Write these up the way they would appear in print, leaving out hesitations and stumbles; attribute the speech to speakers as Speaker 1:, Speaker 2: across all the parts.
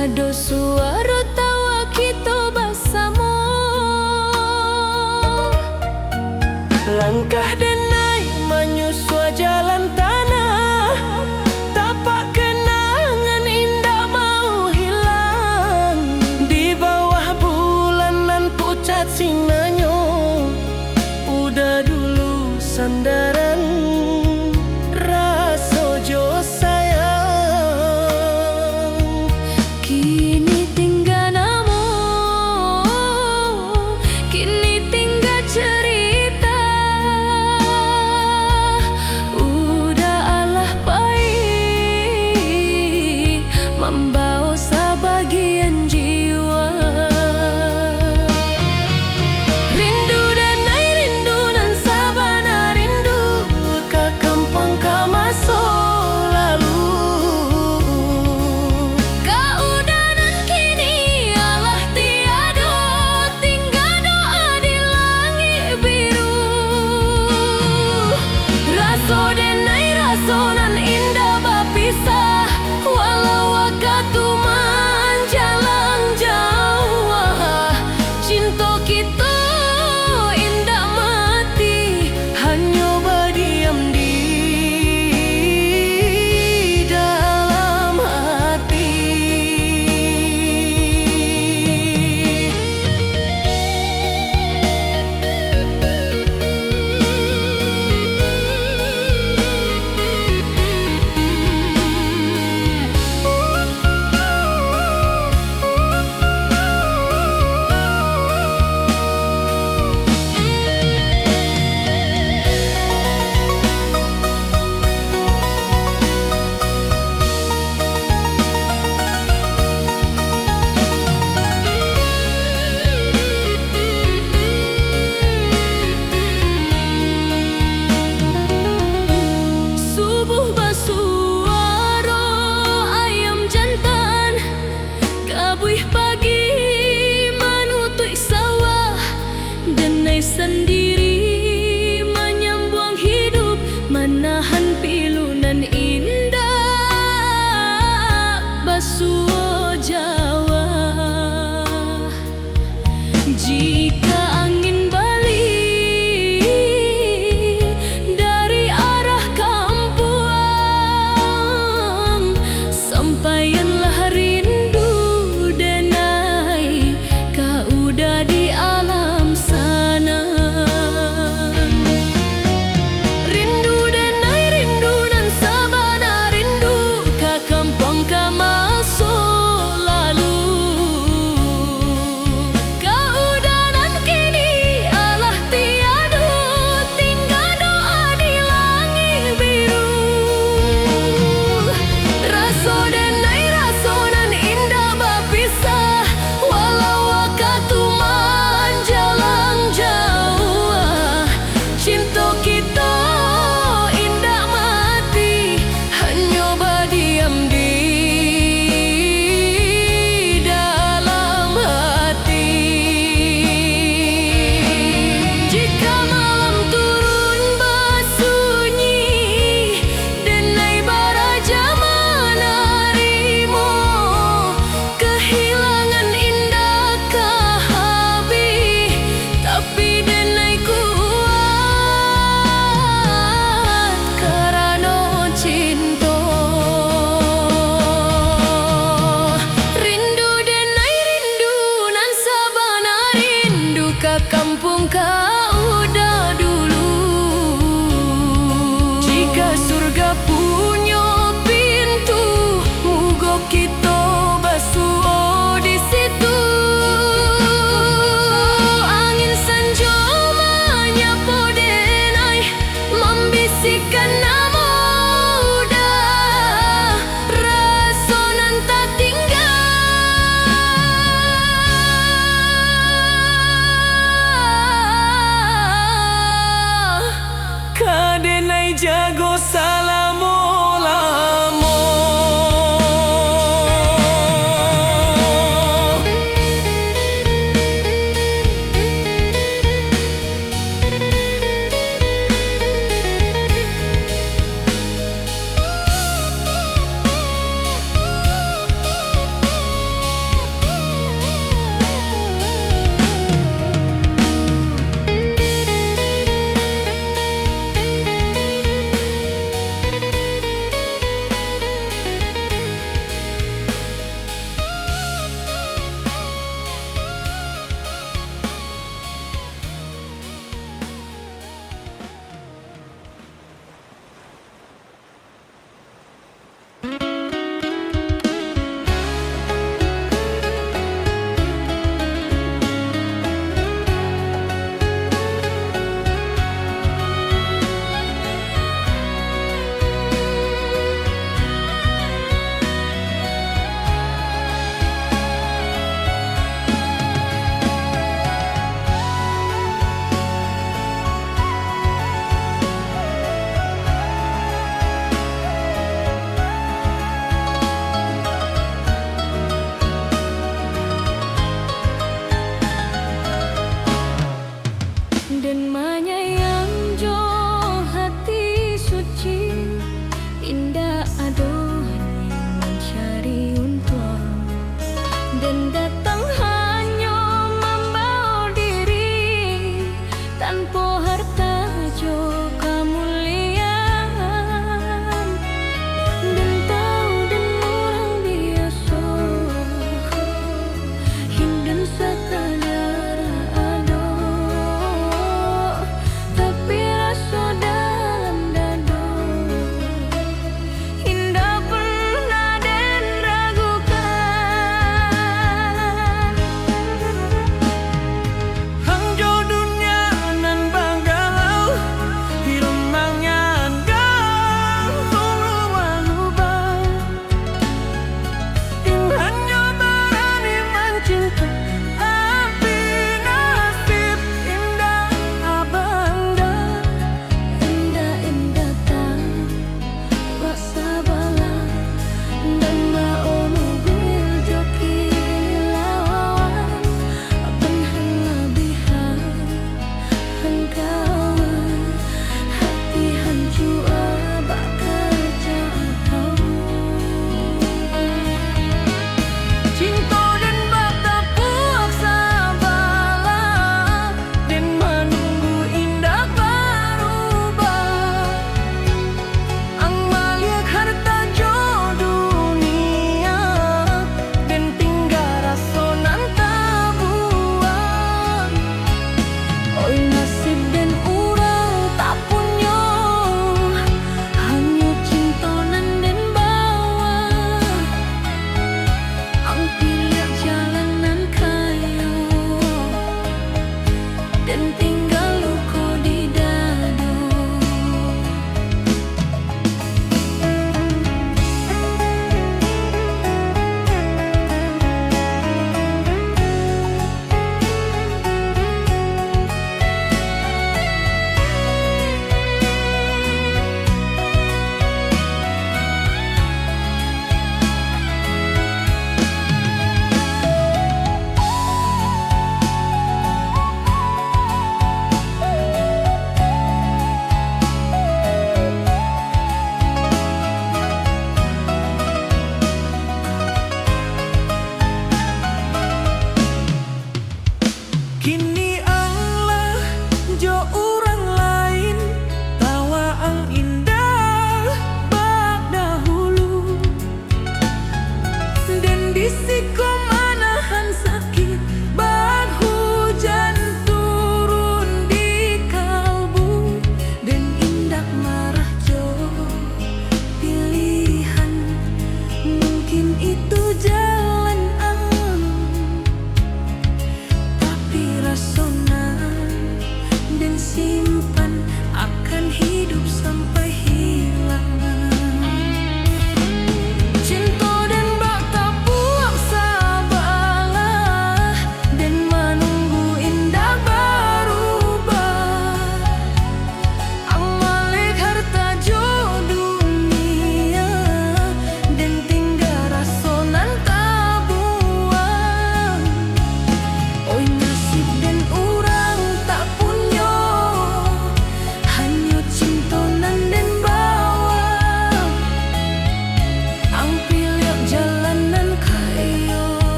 Speaker 1: Ado suara tawa kita bersama,
Speaker 2: langkah denai menyusua jalan tanah, tapak kenangan indah mau hilang. Di bawah bulan nan pucat sinanyo, udah dulu sandaran rasa jo sayang.
Speaker 1: kini tinggal namo, kini tinggal cerita. Udah alah baik membawa sebagian jiwa. Rindu dan rindu dan sabana rindu ke kampung ke masa lalu. Keudanan kini alah tiada, tinggal doa di langit biru. Raso denai raso nan indah berpisah, walau waktu menjalang jauh. Cinta kita indah mati, hanya berdiam di dalam hati. Subuh bersuara ayam jantan, kabuih pagi menutup sawah. Denai sendiri menyambung hidup, menahan pilunan indah basuh Jawa. Jika angin balik dari arah kampuang, sampaianlah rindu denai, kau udah di alam sana. Rindu denai rindu dan sabana rindu ke kampung ke masa lalu. Keudanan kini alah tiada, tinggal doa di langit biru. Raso denai raso nan indah berpisah, walau waktu menjalang jauh. Cinta kita indah mati, hanya berdiam di dalam hati. Jika malam turun bersunyi, denai baraja menarimu. Kehilangan indah ke habis, tapi denai kuat kerana cinta. Rindu denai rindu nan sabana rindu ke kampung kau udah dulu. Jika surga punya pintu, moga kita basuh di situ. Angin senja menyapa denai, membisikkan nama udah, rasa nan tak tinggal.
Speaker 2: Kadenai jago salamo-lamo.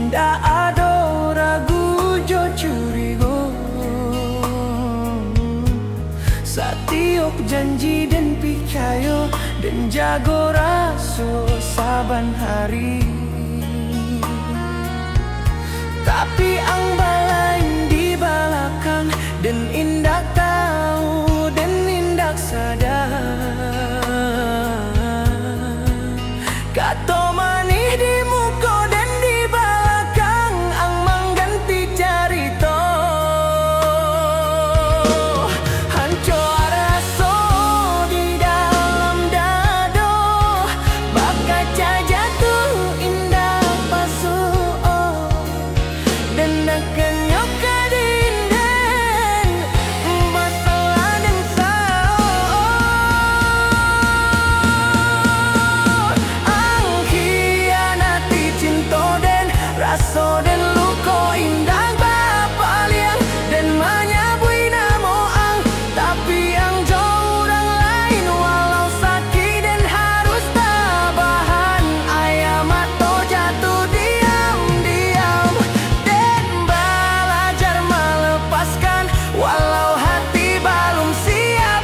Speaker 2: Nda ado ragu jo curigo, satiok janji dan picayo dan jago raso saban hari. Tapi ang balain di belakang dan indak tahu dan indak sadar. Kato manih di muka dan di belakang ang mengganti carito. Hancur raso di dalam dado, bakaca jatuh indah pasuo dan akan nyoka dinden masalah dan sao. Ang hianati cinta dan raso dan luko indah bapaliang dan menyabui namo ang tapi ang jauh orang lain walau sakit dan harus tabahan. Ayam atau jatuh diam-diam dan belajar melepaskan walau hati belum siap.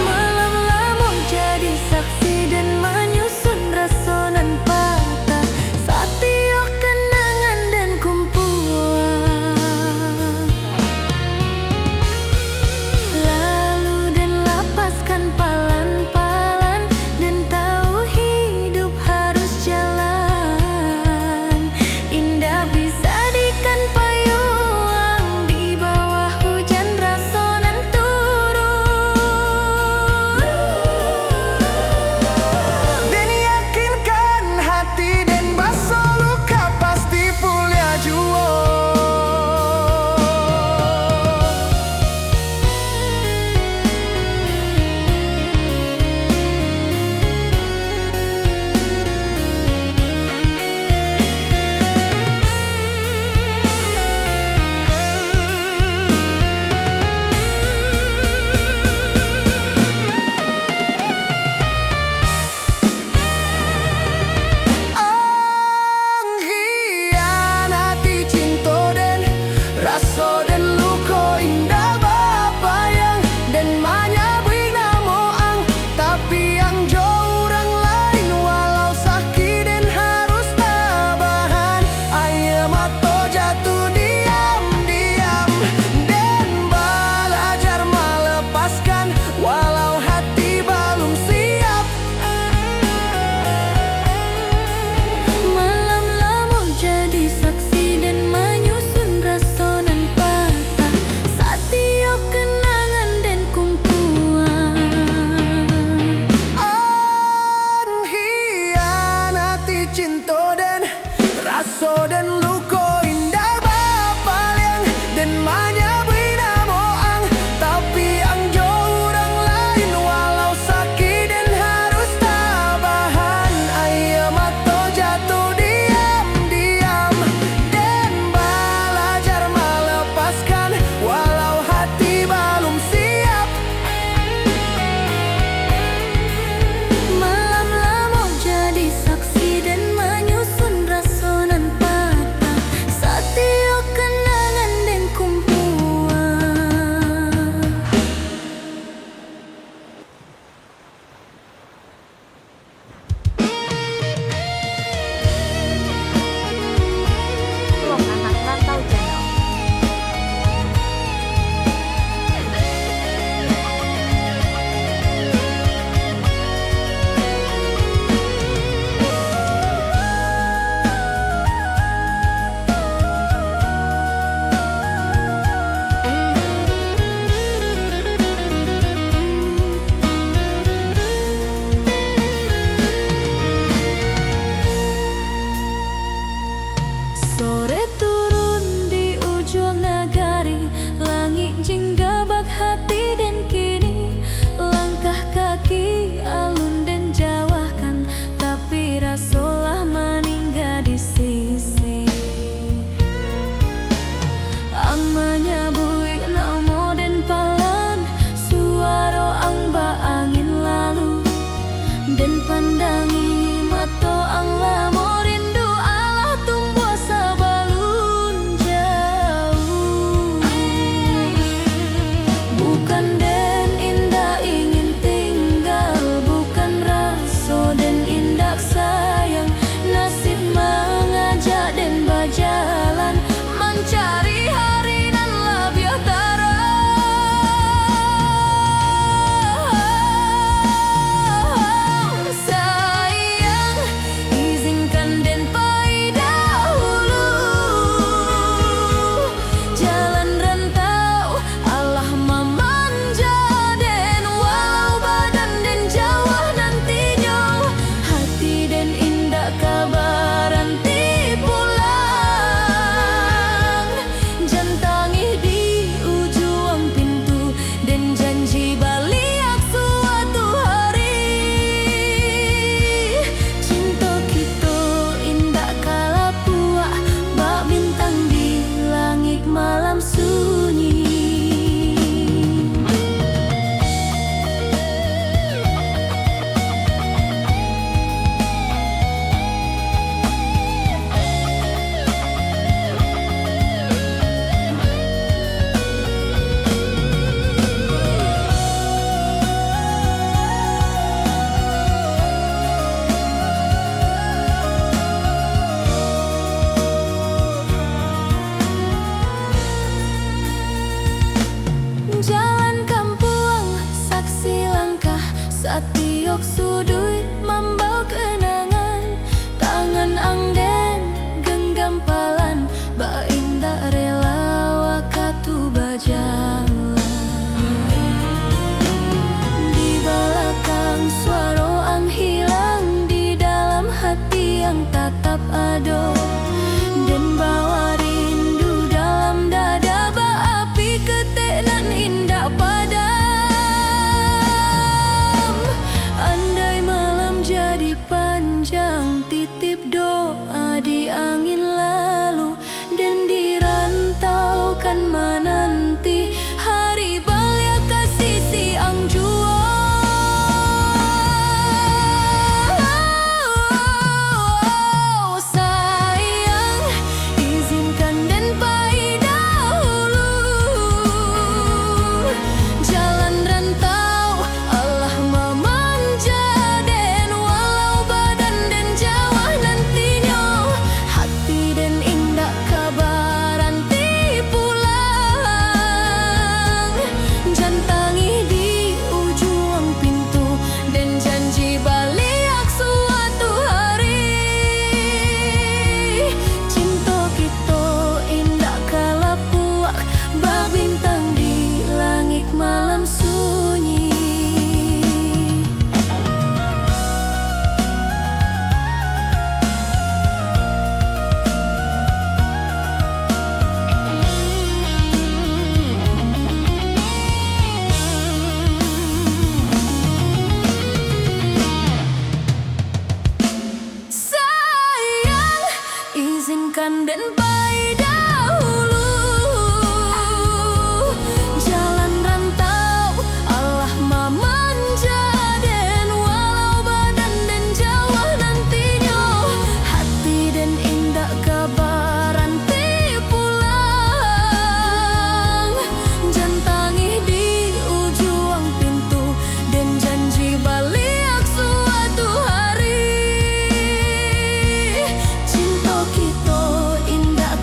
Speaker 1: Malam lamun jadi saksi dan menyusun rasonan patah, satiok kenangan dan kumpulan. Lalu dan lapaskan palan-palan dan tahu hidup harus jalan. Indah bisa dikan payung di bawah hujan rasonan turun.
Speaker 2: Dan yakinkan hati dan baso luka pasti pulih jua. Ang hianati cinta dan raso dan luko indah bapayang dan menyabui namo ang tapi yang jauh orang lain walau sakit dan harus tabahan. Ayam atau jatuh diam-diam dan belajar melepaskan walau hati belum siap.
Speaker 1: Malam lamun jadi saksi dan menyusun rasonan patah, satiok kenangan dan kumpulan.
Speaker 2: Ang hianati cinta dan raso dan luko indah bapaliang dan menyabui namo ang tapi ang jauh orang lain walau sakit dan harus tabahan. Ayam atau jatuh diam-diam dan belajar melepaskan walau hati belum siap.
Speaker 1: Malam lamun jadi saksi dan menyusun rasonan patah, di angin lalu dan dirantaukan menanti hari balia kasih siang jua. Sayang, izinkan dan pai dahulu jalan rantau Allah memanja den walau badan dan jauh nantinya hati dan indah kabaran ti pulang jantangi di ujung pintu dan janji balik suatu hari cinta kita indah kalapuak babintang di langit malam sunyi. Sayang, izinkan dan pai dahulu jalan rantau Allah memanja den walau badan dan jauh nantinya hati dan indah kabaran ti pulang jantangi di ujung pintu dan janji balik suatu hari cinta kita indah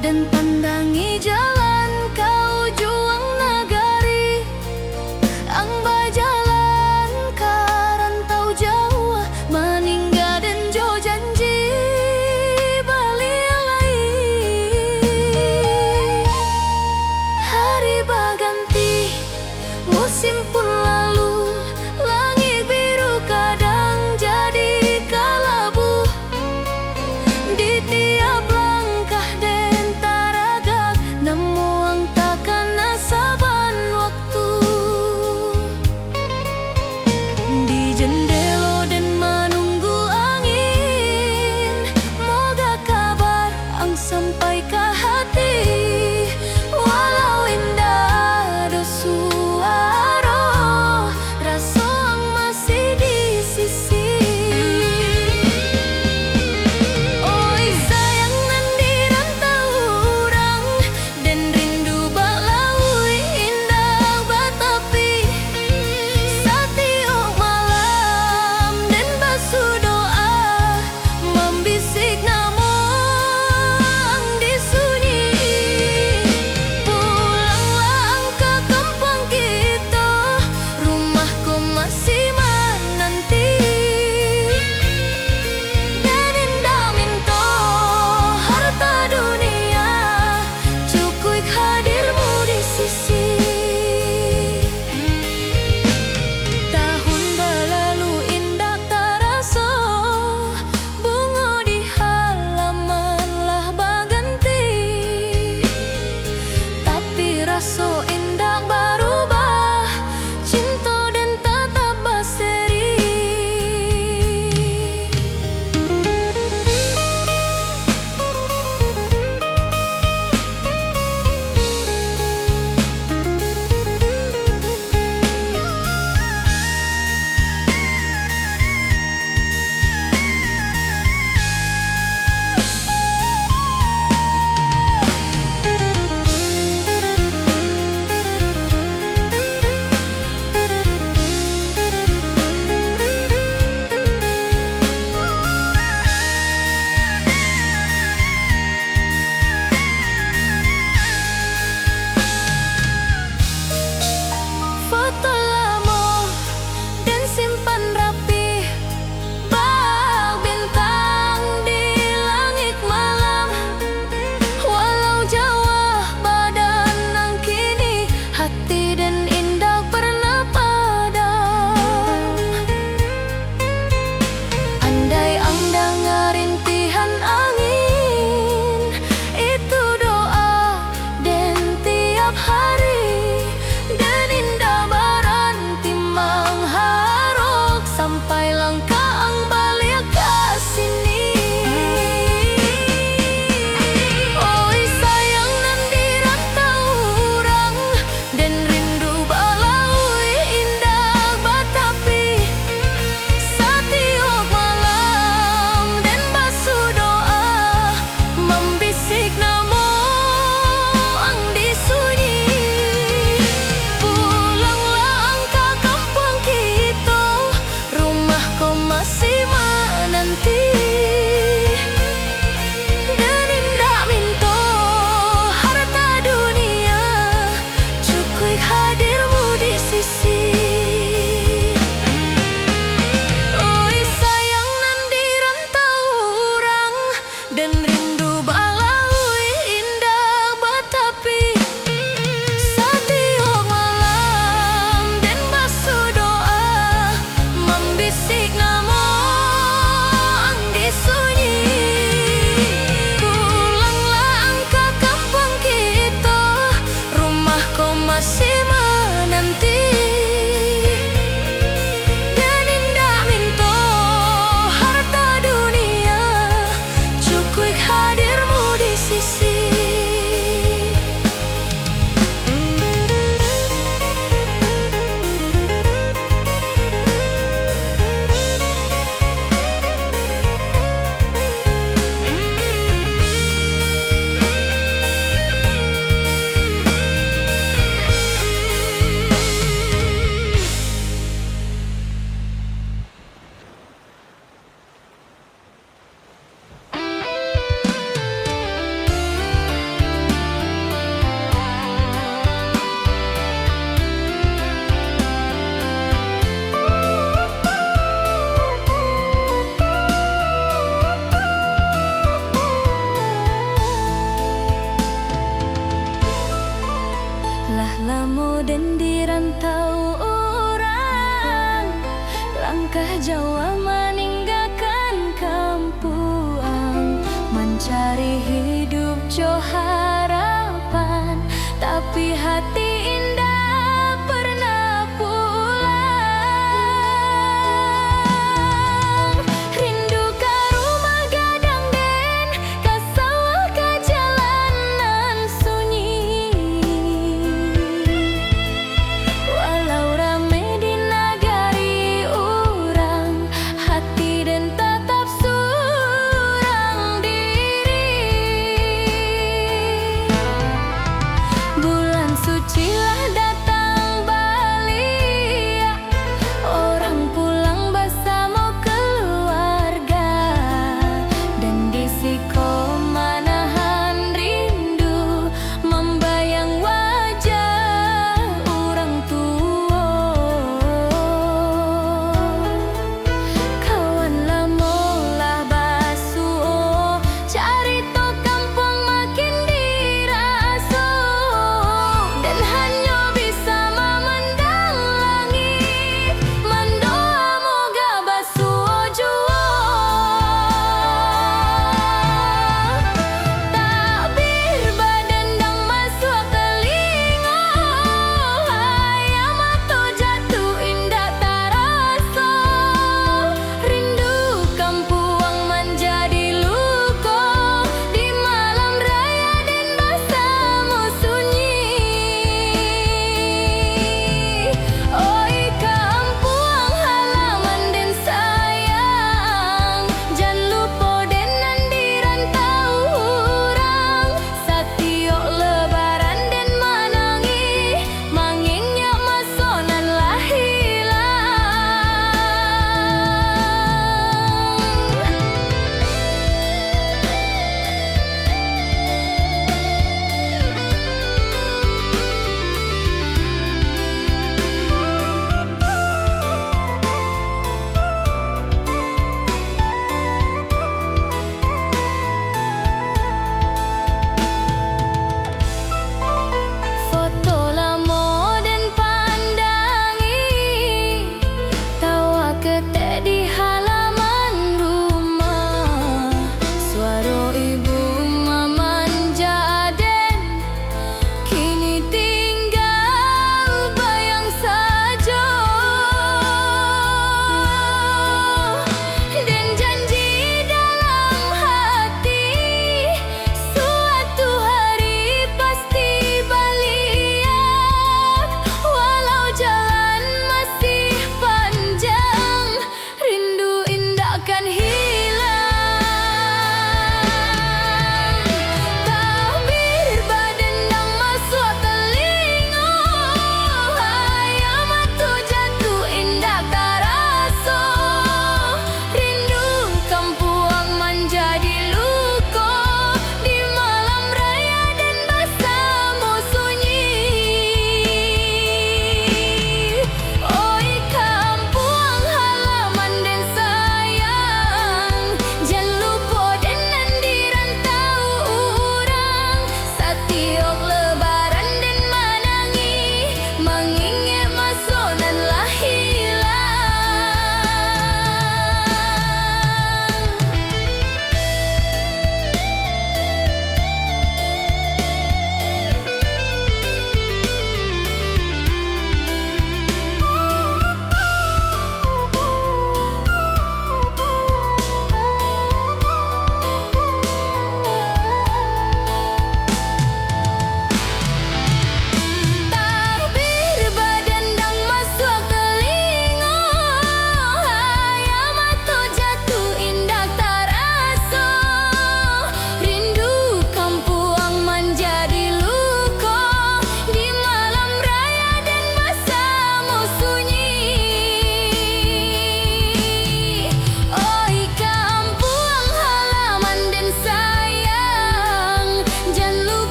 Speaker 1: dan pandangi jalan kau juang nagari. Ang bajalan ka rantau jauh meninggal dan jo janji balialai. Hari berganti, musim pun lalu, langit biru kadang jadi kalabu. Di tiap langkah dan taragak, namun takkan nasaban waktu. Di jendela dan menunggu angin, moga kabar ang sampai ke hati. Walau indah do suara, rasa ang masih di sisi. Oi sayang nan di rantau urang, dan rindu balaui indah batapi. Setiap malam dan basuh doa, membisik nama ang di sunyi. dan di rantau orang, langkah Jawa meninggalkan kampung, mencari hidup jo harapan, tapi hati indah pernah pulang. Rindu ka rumah gadang den, ka sawah ka jalanan sunyi. Walau rame di nagari urang, hati den tetap surang diri. Bulan suci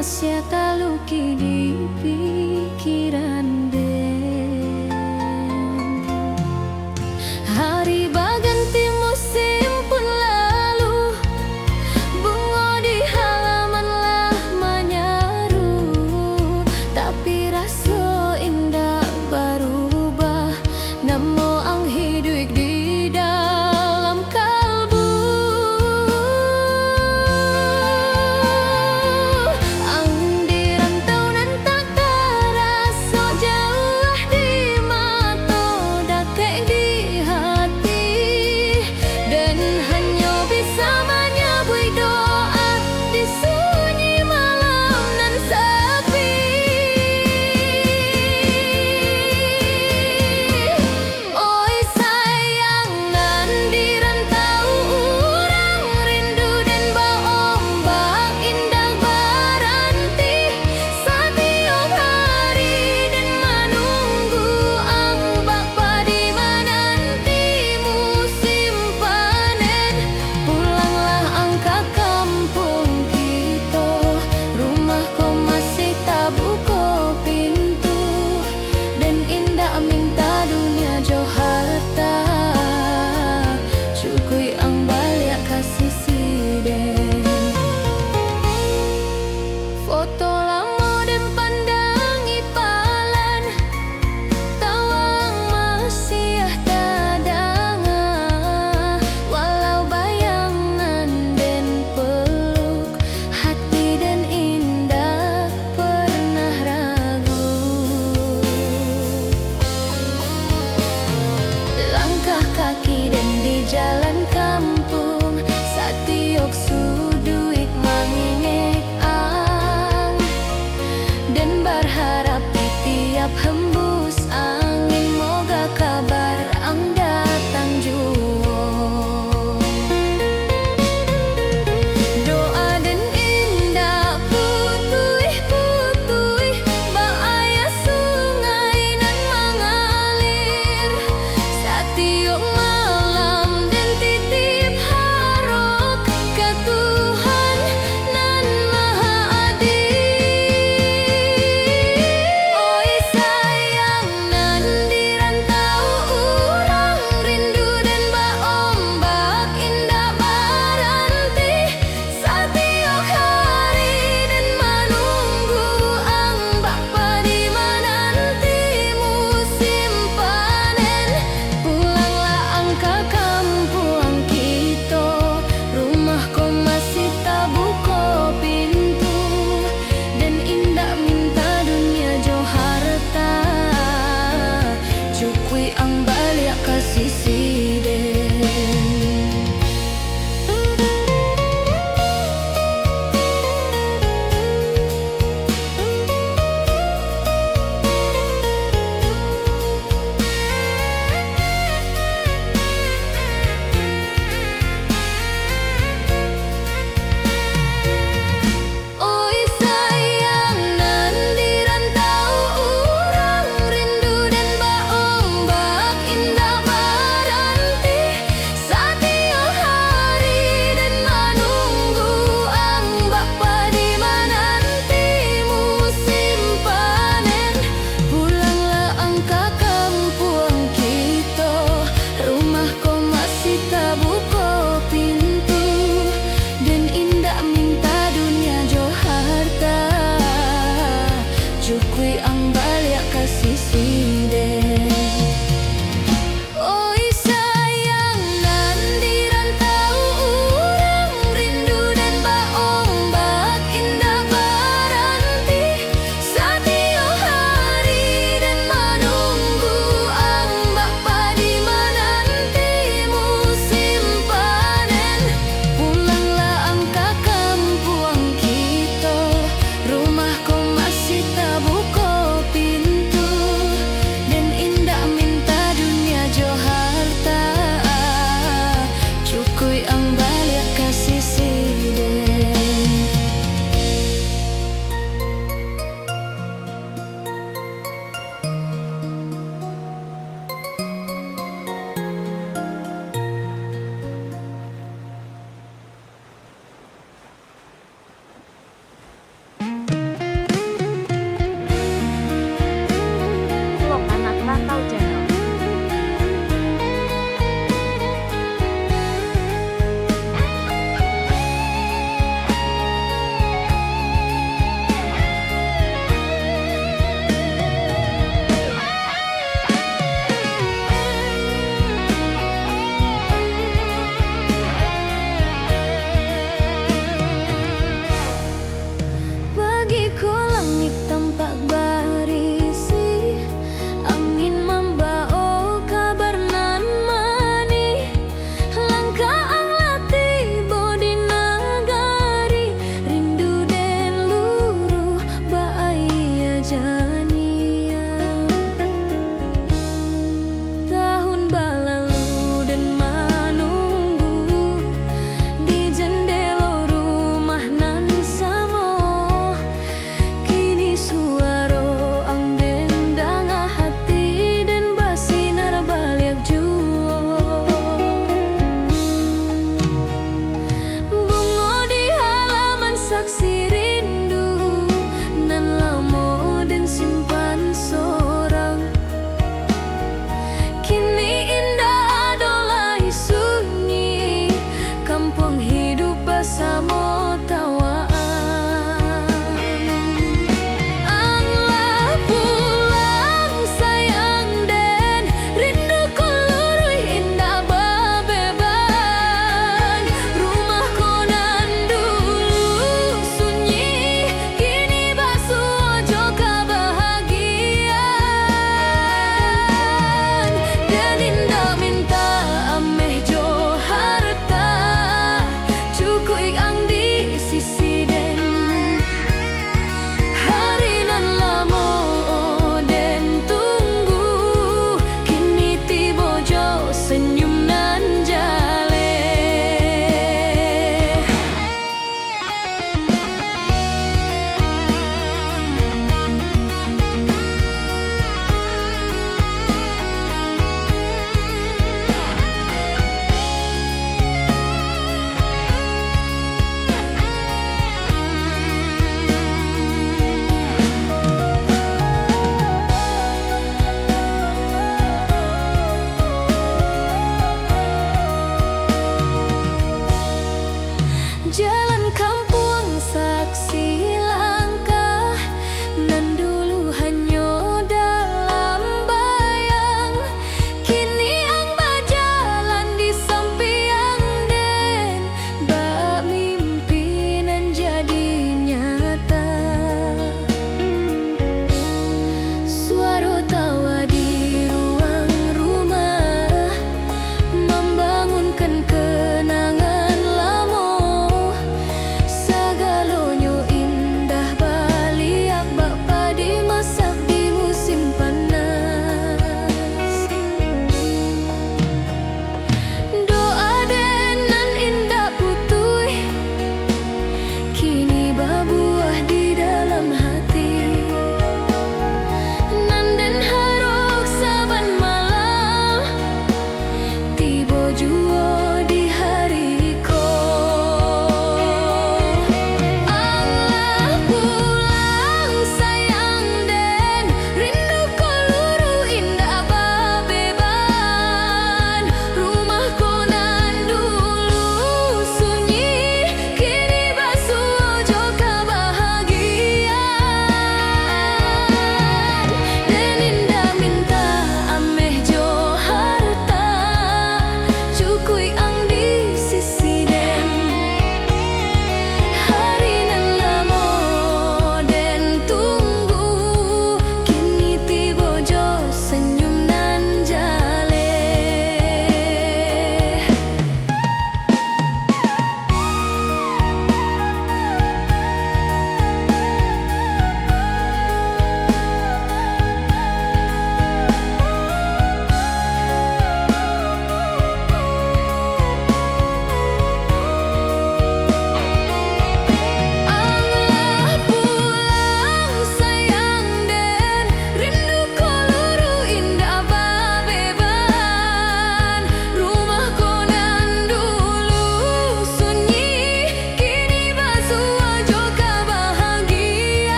Speaker 1: masih taluki di pikiran den. Hari baganti musim pun lalu, bunga di halaman lah menyaru, tapi rasa indah berubah, namo ang hidup di dalam kalbu. Ang dirantau nan tak terasa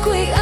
Speaker 1: akui